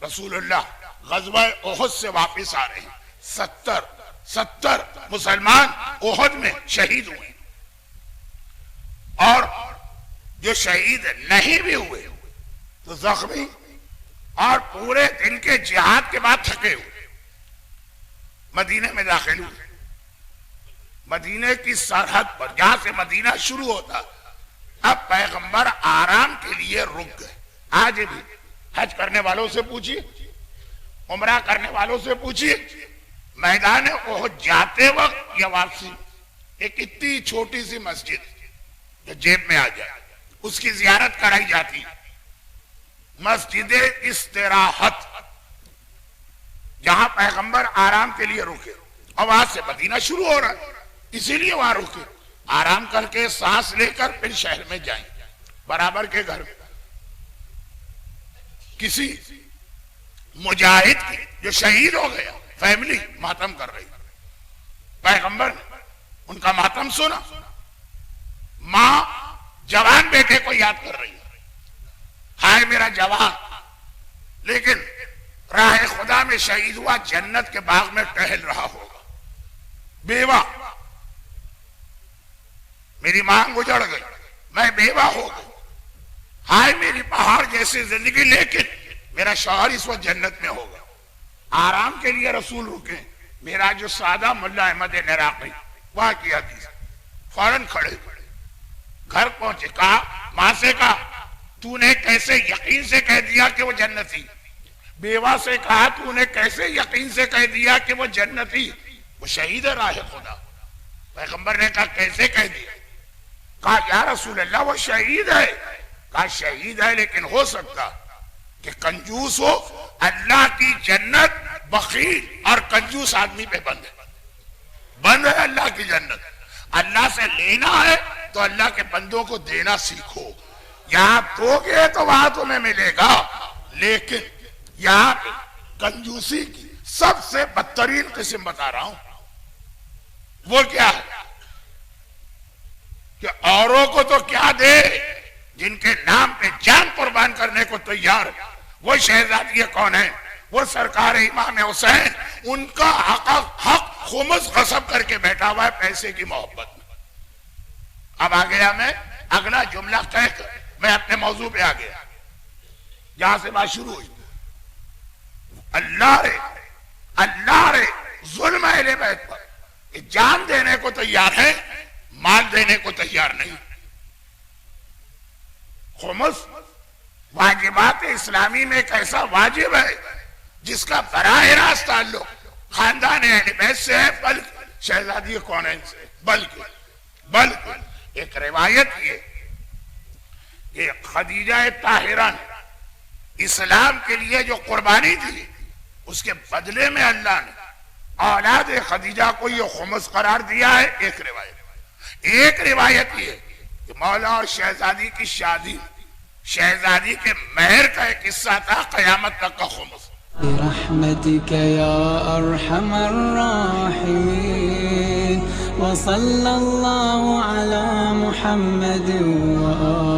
رسول اللہ غزوہ احد سے واپس آ رہے ہیں، 70 مسلمان احد میں شہید ہوئے، اور جو شہید نہیں بھی ہوئے تو زخمی اور پورے دن کے جہاد کے بعد تھکے ہوئے مدینے میں داخل ہوئے۔ مدینے کی سرحد پر جہاں سے مدینہ شروع ہوتا، اب پیغمبر آرام کے لیے رک گئے۔ آج بھی حج کرنے والوں سے پوچھیے، عمرہ کرنے والوں سے پوچھیے، میدان احد جاتے وقت یا واپسی ایک اتنی چھوٹی سی مسجد جو جیب میں آ جائے اس کی زیارت کرائی جاتی، مسجد استراحت، جہاں پیغمبر آرام کے لیے رکے، اور وہاں سے مدینہ شروع ہو رہا ہے، اسی لیے وہاں رکے، آرام کر کے سانس لے کر پھر شہر میں جائیں برابر کے گھر میں۔ کسی مجاہد کی جو شہید ہو گیا فیملی ماتم کر رہی، پیغمبر نے ان کا ماتم سنا، ماں جوان بیٹے کو یاد کر رہی ہے، ہائے میرا جوان لیکن راہ خدا میں شہید ہوا، جنت کے باغ میں ٹہل رہا ہوگا۔ بیوہ، میری ماں گزر گئی، میں بیوہ ہو گئی، ہائے میری پہاڑ جیسی زندگی، لیکن میرا شوہر اس وقت جنت میں ہوگا۔ آرام کے لیے رسول رکے، میرا جو سادہ ملا احمد عراقی وہاں کی حدیث، فوراً کھڑے گھر پہنچے، کہا ماں سے کہا تو نے کیسے یقین سے کہہ دیا کہ وہ جنتی؟ بیوہ سے کہا تو نے کیسے یقین سے کہہ دیا کہ وہ جنتی؟ وہ شہید ہے راہ خدا۔ پیغمبر نے کہا کیسے کہہ دیا؟ کہا یا رسول اللہ وہ شہید ہے۔ کہا شہید ہے لیکن ہو سکتا کہ کنجوس ہو، اللہ کی جنت بخیل اور کنجوس آدمی پہ بند ہے، بند ہے اللہ کی جنت۔ اللہ سے لینا ہے تو اللہ کے بندوں کو دینا سیکھو، یہاں دو گے تو وہاں تمہیں ملے گا، لیکن یہاں پہ کنجوسی کی سب سے بدترین قسم بتا رہا ہوں، وہ کیا ہے کہ اوروں کو تو کیا دے، جن کے نام پہ جان قربان کرنے کو تیار ہے، وہ شہزادی کون ہے؟ وہ سرکار امام حسین، ان کا حق خمس غصب کر کے بیٹھا ہوا ہے پیسے کی محبت میں۔ اب آ گیا میں اگلا جملہ کہہ کر میں اپنے موضوع پہ آ گیا جہاں سے بات شروع ہوئی۔ اللہ رے ظلم اہل بیت پر جان دینے کو تیار ہے، مال دینے کو تیار نہیں۔ خمس واجبات اسلامی میں ایک ایسا واجب ہے جس کا براہ راست تعلق خاندان اہل بیت سے ہے، بلکہ شہزادی کونین سے، بلکہ ایک روایت یہ کہ خدیجہ طاہرہ نے اسلام کے لیے جو قربانی دی اس کے بدلے میں اللہ نے اولاد خدیجہ کو یہ خمس قرار دیا ہے۔ ایک روایت یہ کہ مولا اور شہزادی کی شادی، شہزادی کے مہر کا ایک حصہ تھا قیامت تک کا خمس۔ برحمتك يا أرحم الراحمين وصلى الله على محمد وآله